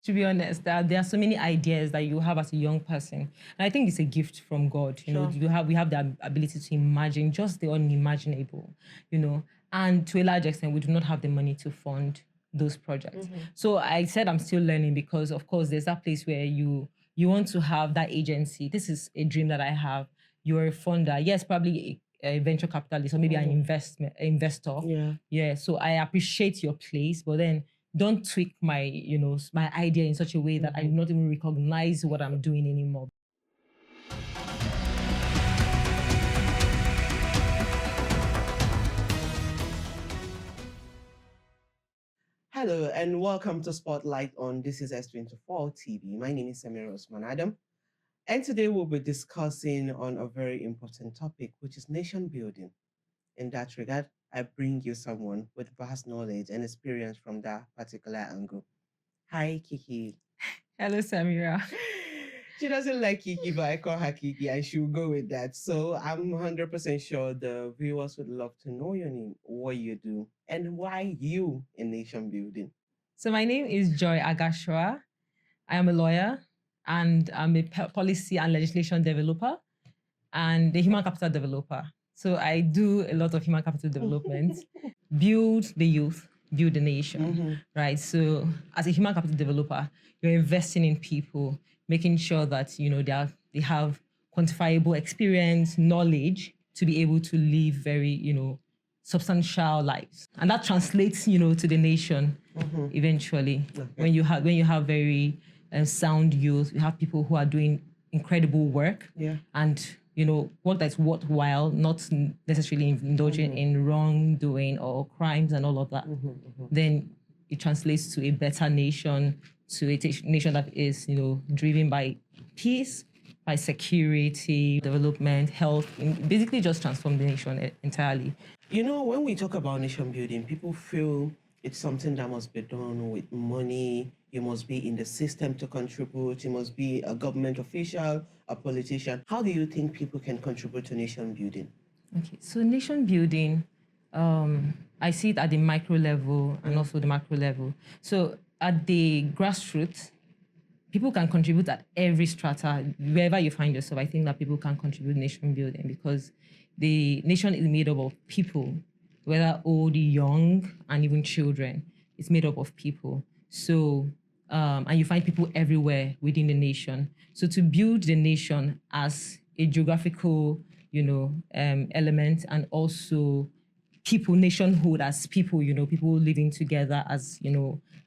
To be honest, there are so many ideas that you have as a young person. And I think it's a gift from God. You know, we have the ability to imagine just the unimaginable, you know. And to a large extent, we do not have the money to fund those projects. So I said I'm still learning because, of course, there's that place where you want to have that agency. This is a dream that I have. You're a funder. Yes, probably a venture capitalist or maybe an investor. Yeah. So I appreciate your place, but then don't tweak my, my idea in such a way that I do not even recognize what I'm doing anymore. Hello and welcome to Spotlight on This is S24 TV. My name is Samir Osman Adam, and today we'll be discussing on a very important topic, which is nation building. In that regard, I bring you someone with vast knowledge and experience from that particular angle. Hi, Kiki. Hello, Samira. She doesn't like Kiki, but I call her Kiki and she'll go with that. So I'm 100% sure the viewers would love to know your name, what you do, and why you in nation building. So my name is Joy Agashua. I am a lawyer and I'm a policy and legislation developer and a human capital developer. So I do a lot of human capital development, build the youth, build the nation, right? So as a human capital developer, you're investing in people, making sure that, they have quantifiable experience, knowledge to be able to live very, substantial lives. And that translates, to the nation eventually. Okay. When you have very sound youth, you have people who are doing incredible work and work that's worthwhile, not necessarily indulging in wrongdoing or crimes and all of that, then it translates to a better nation, to a nation that is, driven by peace, by security, development, health, basically just transform the nation entirely. When we talk about nation building, people feel it's something that must be done with money. You must be in the system to contribute. You must be a government official, a politician. How do you think people can contribute to nation building? Okay, so nation building, I see it at the micro level and also the macro level. So at the grassroots, people can contribute at every strata, wherever you find yourself. I think that people can contribute nation building because the nation is made up of people, whether old, young, and even children. It's made up of people. So, and you find people everywhere within the nation. So to build the nation as a geographical, element, and also people, nationhood as people, people living together as,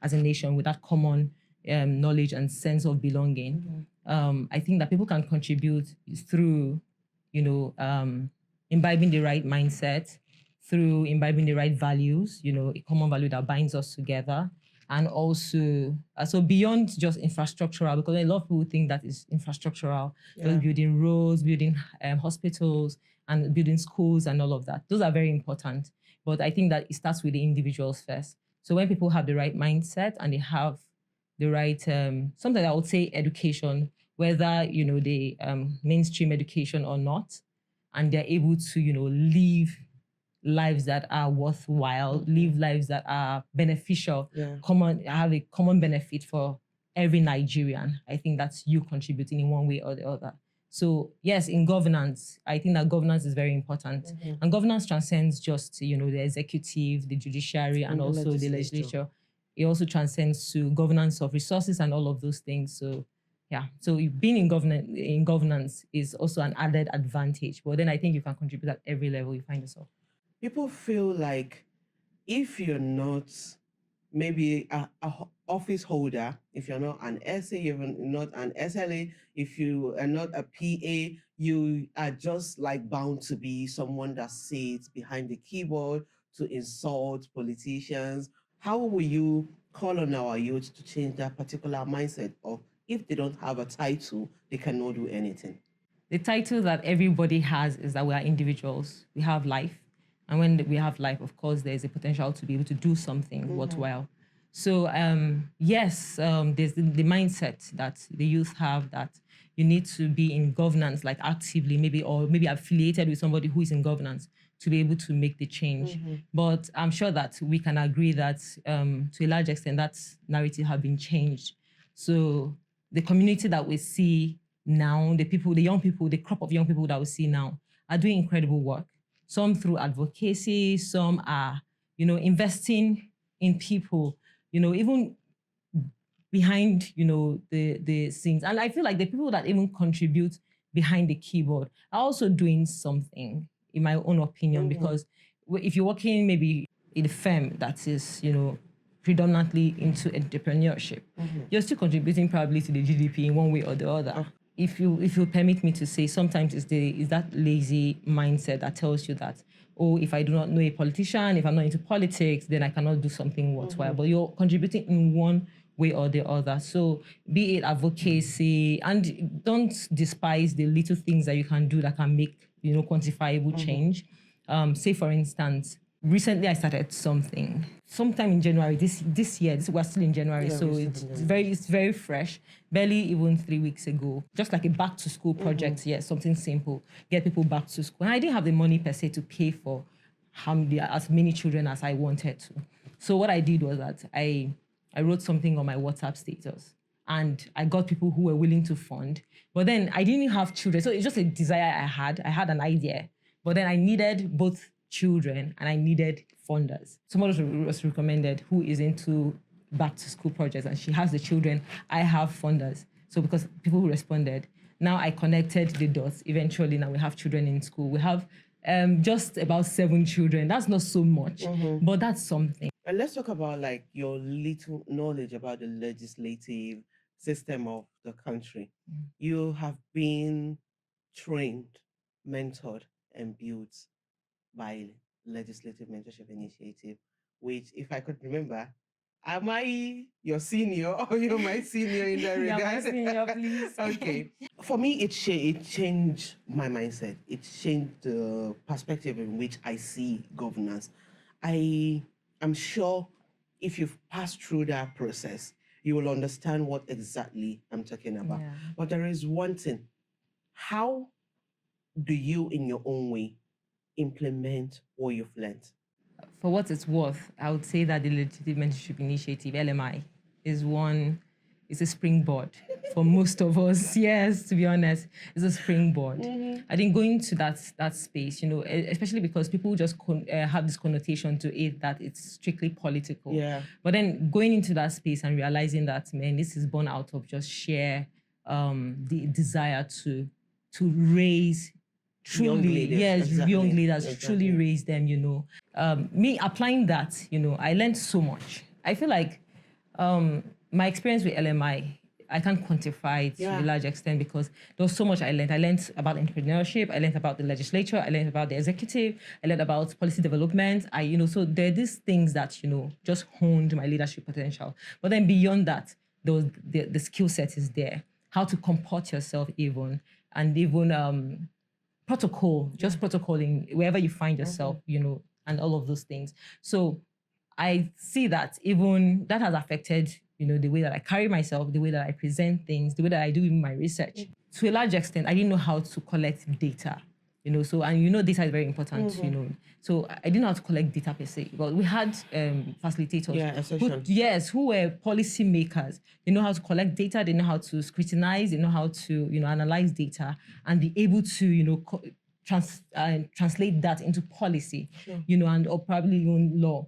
as a nation with that common knowledge and sense of belonging. I think that people can contribute through, imbibing the right mindset, through imbibing the right values, a common value that binds us together. And also, so beyond just infrastructural, because a lot of people think that is infrastructural, just building roads, building hospitals, and building schools and all of that. Those are very important. But I think that it starts with the individuals first. So when people have the right mindset and they have the right, something I would say education, whether, the mainstream education or not, and they're able to, live lives that are worthwhile, live lives that are beneficial, have a common benefit for every Nigerian. I think that's you contributing in one way or the other. So yes, in governance, I think that governance is very important. And governance transcends just, the executive, the judiciary, and also the legislature. It also transcends to governance of resources and all of those things. So yeah, so being in governance is also an added advantage. But then I think you can contribute at every level you find yourself. People feel like if you're not maybe a office holder, if you're not an SA, you're not an SLA, if you are not a PA, you are just like bound to be someone that sits behind the keyboard to insult politicians. How will you call on our youth to change that particular mindset of if they don't have a title, they cannot do anything? The title that everybody has is that we are individuals. We have life. And when we have life, of course, there's a potential to be able to do something worthwhile. So yes, there's the mindset that the youth have that you need to be in governance, like actively, maybe affiliated with somebody who is in governance to be able to make the change. But I'm sure that we can agree that to a large extent, that narrative have been changed So the community that we see now, the young people, the crop of young people that we see now are doing incredible work. Some through advocacy, some are, investing in people, even behind, the scenes. And I feel like the people that even contribute behind the keyboard are also doing something, in my own opinion, because if you're working maybe in a firm that is, predominantly into entrepreneurship, you're still contributing probably to the GDP in one way or the other. If you permit me to say, sometimes is that lazy mindset that tells you that, oh, if I do not know a politician, if I'm not into politics, then I cannot do something worthwhile. But you're contributing in one way or the other. So be it advocacy, and don't despise the little things that you can do that can make, quantifiable change. Say for instance, recently I started something sometime in January this year. We're still in January, so it's very fresh. Barely even 3 weeks ago, just like a back to school project. Yeah, something simple, get people back to school. And I didn't have the money per se to pay for as many children as I wanted to. So what I did was that I wrote something on my WhatsApp status, and I got people who were willing to fund. But then I didn't have children, so it's just a desire I had. I had an idea, but then I needed both children and I needed funders. Someone was recommended who is into back to school projects, and she has the children. I have funders. So because people who responded, now I connected the dots. Eventually, now we have children in school. We have just about 7 children. That's not so much, but that's something. And let's talk about like your little knowledge about the legislative system of the country. You have been trained, mentored, and built by Legislative Mentorship Initiative, which, if I could remember, am I your senior or you're my senior in that regard? Yeah, my senior, please. Okay. For me, it changed my mindset. It changed the perspective in which I see governance. I'm sure if you've passed through that process, you will understand what exactly I'm talking about. Yeah. But there is one thing. How do you, in your own way, implement what you've learned? For what it's worth, I would say that the Legislative Mentorship Initiative, LMI, is a springboard for most of us. Yes, to be honest, it's a springboard. I think going to that space, especially because people just have this connotation to it that it's strictly political. Yeah. But then going into that space and realizing that, man, this is born out of just sheer the desire to raise truly, leaders, yes, exactly, young leaders, exactly. truly raise them, me applying that, I learned so much. I feel like my experience with LMI, I can't quantify it to a large extent because there was so much I learned. I learned about entrepreneurship, I learned about the legislature, I learned about the executive, I learned about policy development. So there are these things that, just honed my leadership potential. But then beyond that, the skill set is there. How to comport yourself even, and even protocol, just protocoling wherever you find yourself, and all of those things. So I see that even that has affected, the way that I carry myself, the way that I present things, the way that I do even my research. To a large extent, I didn't know how to collect data, so, and data is very important, So I didn't know how to collect data per se, but we had facilitators who were policy makers. They know how to collect data, they know how to scrutinize, they know how to, analyze data and be able to, translate that into policy, or probably even law.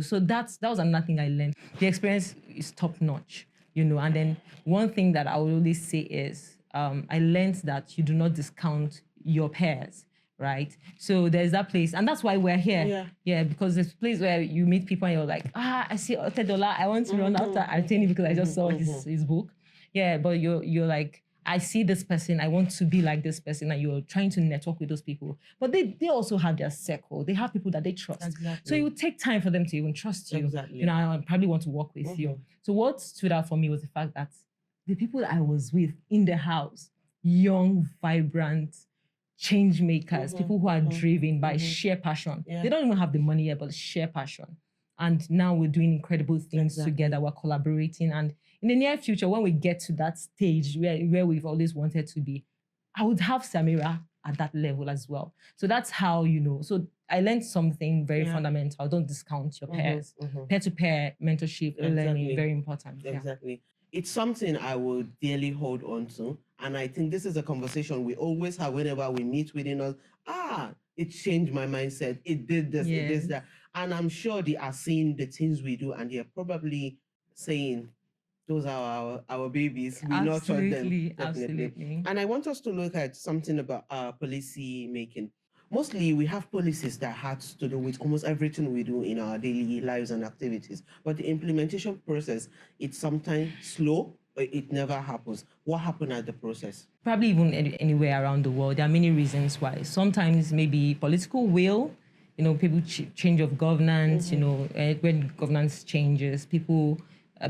So that was another thing I learned. The experience is top notch, and then one thing that I would always say is I learned that you do not discount your peers, right? So there's that place, and that's why we're here. Yeah, because there's a place where you meet people and you're like, I see $10, I want to run after Arteni because I just saw his book. Yeah, but you're like, I see this person, I want to be like this person, and you're trying to network with those people. But they also have their circle. They have people that they trust. Exactly. So it would take time for them to even trust you. Exactly. I probably want to work with you. So what stood out for me was the fact that the people that I was with in the house, young, vibrant, change makers, people who are driven by sheer passion. Yeah. They don't even have the money yet, but sheer passion. And now we're doing incredible things together. We're collaborating. And in the near future, when we get to that stage where we've always wanted to be, I would have Samira at that level as well. So that's how, so I learned something very fundamental. Don't discount your peers. Peer-to-peer mentorship, learning, very important. Exactly. it's something I will dearly hold on to. And I think this is a conversation we always have whenever we meet within us. It changed my mindset. It did this, it did Yes. that. And I'm sure they are seeing the things we do and they're probably saying, those are our babies. We nurtured them, Absolutely, definitely. absolutely. And I want us to look at something about policy making. Mostly, we have policies that had to do with almost everything we do in our daily lives and activities. But the implementation process, it's sometimes slow, or it never happens. What happened at the process? Probably even anywhere around the world. There are many reasons why. Sometimes maybe political will, people change of governance, when governance changes, people,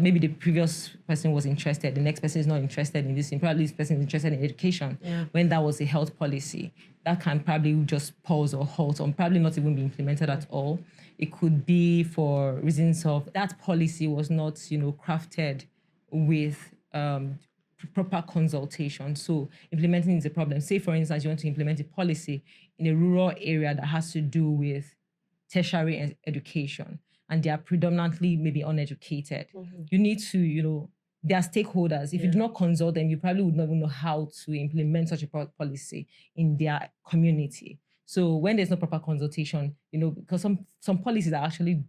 maybe the previous person was interested, the next person is not interested in this, and probably this person is interested in education. When that was a health policy, that can probably just pause or halt or probably not even be implemented at all. It could be for reasons of that policy was not, crafted with proper consultation. So implementing is a problem. Say, for instance, you want to implement a policy in a rural area that has to do with tertiary education, and they are predominantly maybe uneducated. You need to, they are stakeholders. If you do not consult them, you probably would not even know how to implement such a policy in their community. So when there's no proper consultation, because some policies are actually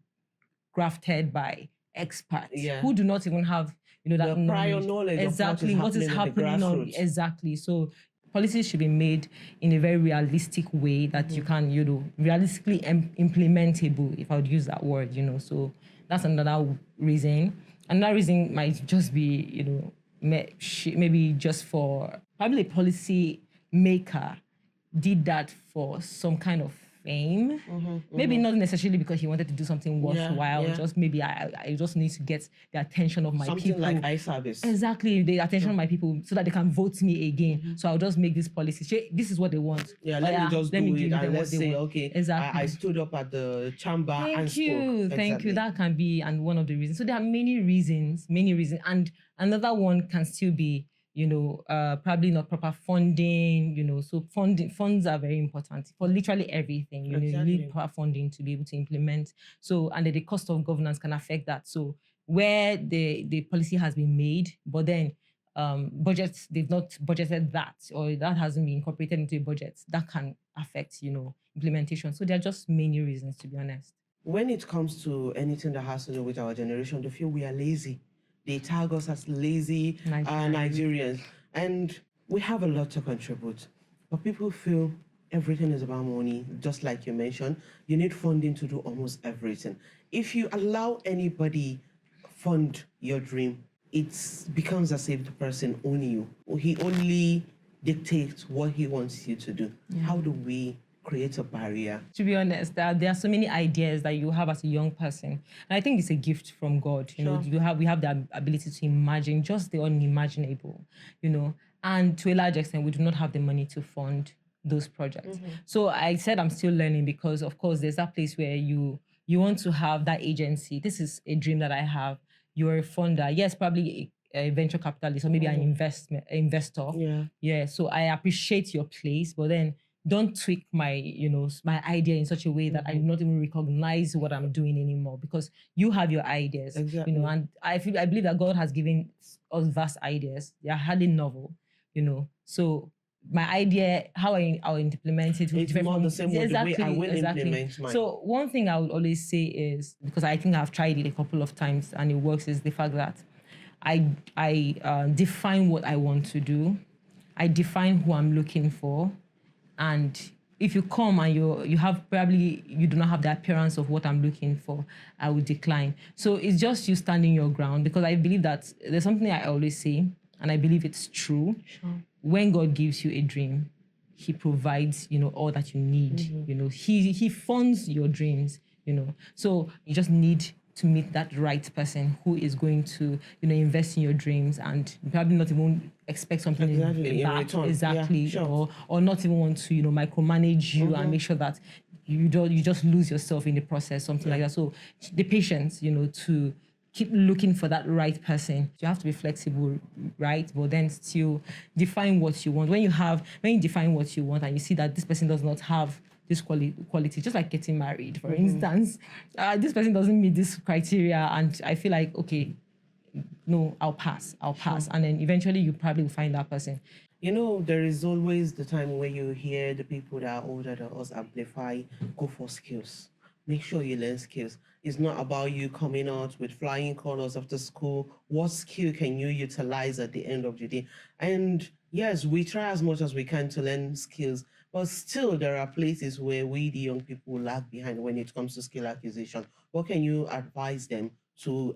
grafted by experts who do not even have that the prior knowledge exactly of what is happening on exactly. So policies should be made in a very realistic way that you can realistically implementable, if I would use that word. So that's another reason. Another reason might just be maybe just for probably a policy maker did that for some kind of fame. Maybe not necessarily because he wanted to do something worthwhile. Just maybe I just need to get the attention of my something people. like eye service. Exactly, the attention of my people so that they can vote me again. So I'll just make this policy. This is what they want. Let me just do it and let's say, okay, exactly. I stood up at the chamber and spoke. Thank you. That can be one of the reasons. So there are many reasons. And another one can still be probably not proper funding, so funds are very important for literally everything. You need proper funding to be able to implement. So, and the cost of governance can affect that. So where the policy has been made, but then budgets, they've not budgeted that, or that hasn't been incorporated into a budget, that can affect, implementation. So there are just many reasons, to be honest. When it comes to anything that has to do with our generation, they feel we are lazy. They tag us as lazy Nigerians. And we have a lot to contribute. But people feel everything is about money, just like you mentioned. You need funding to do almost everything. If you allow anybody fund your dream, it becomes as if the person owns you. He only dictates what he wants you to do. How do we create a barrier? To be honest, there are so many ideas that you have as a young person, and I think it's a gift from God. We have the ability to imagine just the unimaginable. And to a large extent, we do not have the money to fund those projects. So I said I'm still learning because, of course, there's that place where you want to have that agency. This is a dream that I have. You're a funder, yes, probably a venture capitalist or maybe an investor. Yeah. So I appreciate your place, but then don't tweak my idea in such a way that I do not even recognize what I'm doing anymore, because you have your ideas, and I believe that God has given us vast ideas. They are highly novel, so my idea, how I'll implement it, it's not the same way the way I will implement mine. So one thing I would always say is, because I think I've tried it a couple of times and it works, is the fact that I define what I want to do. I define who I'm looking for. And if you come and you do not have the appearance of what I'm looking for, I will decline. So it's just you standing your ground, because I believe that there's something I always say, and I believe it's true. When God gives you a dream, He provides, all that you need. He funds your dreams. So you just need to meet that right person who is going to, invest in your dreams and probably not even expect something in return. Or not even want to, micromanage you and make sure that you just lose yourself in the process, something like that. So the patience, to keep looking for that right person. You have to be flexible, right? But then still define what you want. When you define what you want and you see that this person does not have this quality, just like getting married, for instance, this person doesn't meet this criteria, and I feel like, okay, no, I'll pass. And then eventually you probably will find that person. You know, there is always the time where you hear the people that are older than us amplify, go for skills. Make sure you learn skills. It's not about you coming out with flying colors after school. What skill can you utilize at the end of the day? And yes, we try as much as we can to learn skills, but still there are places where we, the young people, lag behind when it comes to skill acquisition. What can you advise them to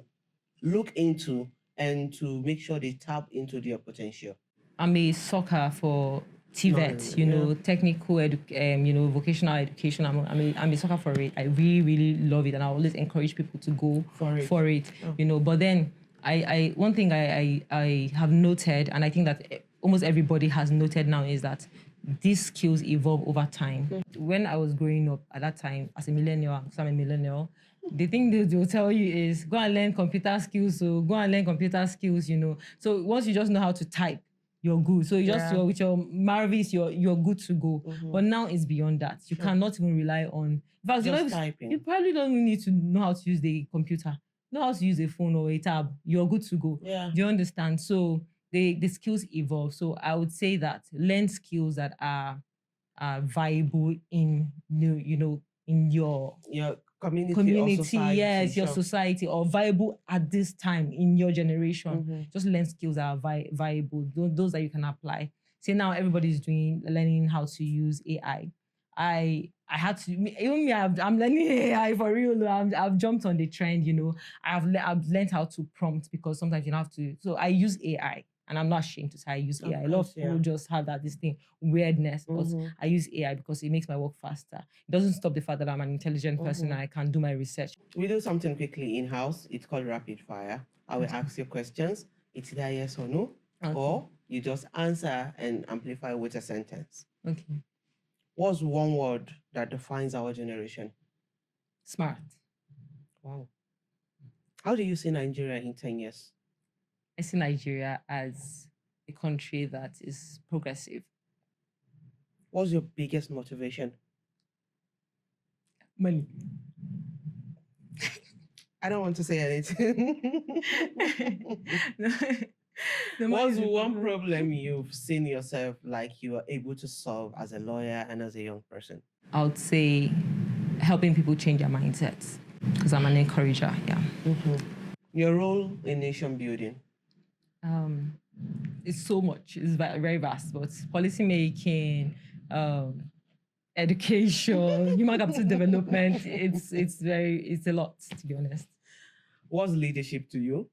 look into and to make sure they tap into their potential? I'm a sucker for TVET, you know, technical, you know, vocational education. I'm a sucker for it. I really, really love it, and I always encourage people to go for it. You know. But then, one thing I have noted, and I think that almost everybody has noted now, is that these skills evolve over time. When I was growing up at that time, as a millennial, because I'm a millennial, the thing they'll tell you is go and learn computer skills. So go and learn computer skills, you know. So once you just know how to type, you're good. So you're with your Marvis, you're good to go. But now it's beyond that. You cannot even rely on. You probably don't even need to know how to use the computer. Know how to use a phone or a tab. You're good to go. Yeah. Do you understand? So the skills evolve. So I would say that learn skills that are viable in in your community or society, yes, your society, or viable at this time in your generation. Just learn skills that are viable, those that you can apply. Say now everybody's learning how to use AI. I had to, even me, I'm learning AI for real. I've jumped on the trend, you know. I've learned how to prompt, because sometimes you have to. So I use AI. And I'm not ashamed to say I use AI. A lot of people just have this thing, weirdness, but I use AI because it makes my work faster. It doesn't stop the fact that I'm an intelligent person and I can do my research. We do something quickly in-house. It's called rapid fire. I will ask you questions. It's either yes or no, or you just answer and amplify with a sentence. Okay. What's one word that defines our generation? Smart. Wow. How do you see Nigeria in 10 years? I see Nigeria as a country that is progressive. What's your biggest motivation? Money. I don't want to say anything. What's one problem you've seen yourself like you are able to solve as a lawyer and as a young person? I would say helping people change their mindsets, because I'm an encourager. Yeah. Your role in nation building? It's so much. It's very vast, but policy making, education, human capital development. It's a lot, to be honest. What's leadership to you?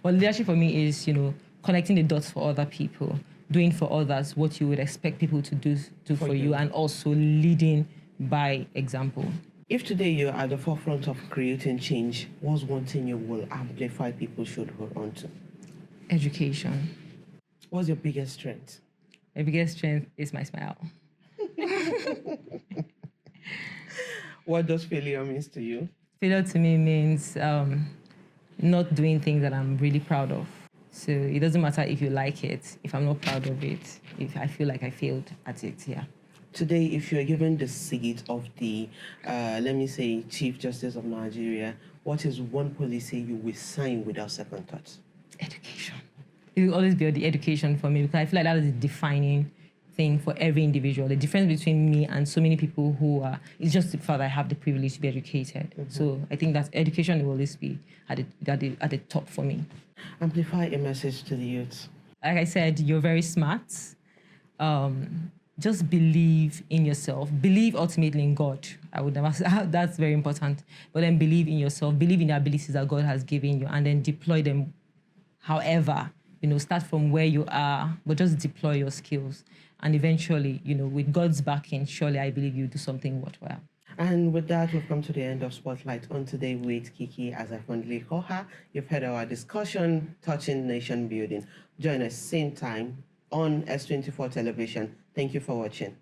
Well, leadership for me is, you know, connecting the dots for other people, doing for others what you would expect people to do for you, and also leading by example. If today you're at the forefront of creating change, what's one thing you will amplify people should hold on to? Education. What's your biggest strength? My biggest strength is my smile. What does failure mean to you? Failure to me means not doing things that I'm really proud of. So it doesn't matter if you like it, if I'm not proud of it, if I feel like I failed at it, yeah. Today, if you're given the seat of the, let me say, Chief Justice of Nigeria, what is one policy you will sign without second thoughts? Education. It will always be the education for me, because I feel like that is a defining thing for every individual. The difference between me and so many people who are, it's just the fact that I have the privilege to be educated. So I think that education will always be at the top for me. Amplify a message to the youth. Like I said, you're very smart. Just believe in yourself. Believe ultimately in God. I would never say that's very important. But then believe in yourself. Believe in the abilities that God has given you, and then deploy them. However, you know, start from where you are, but just deploy your skills. And eventually, you know, with God's backing, surely I believe you do something worthwhile. And with that, we've come to the end of Spotlight on Today with Kiki, as I fondly call her. You've heard our discussion touching nation building. Join us same time on S24 television. Thank you for watching.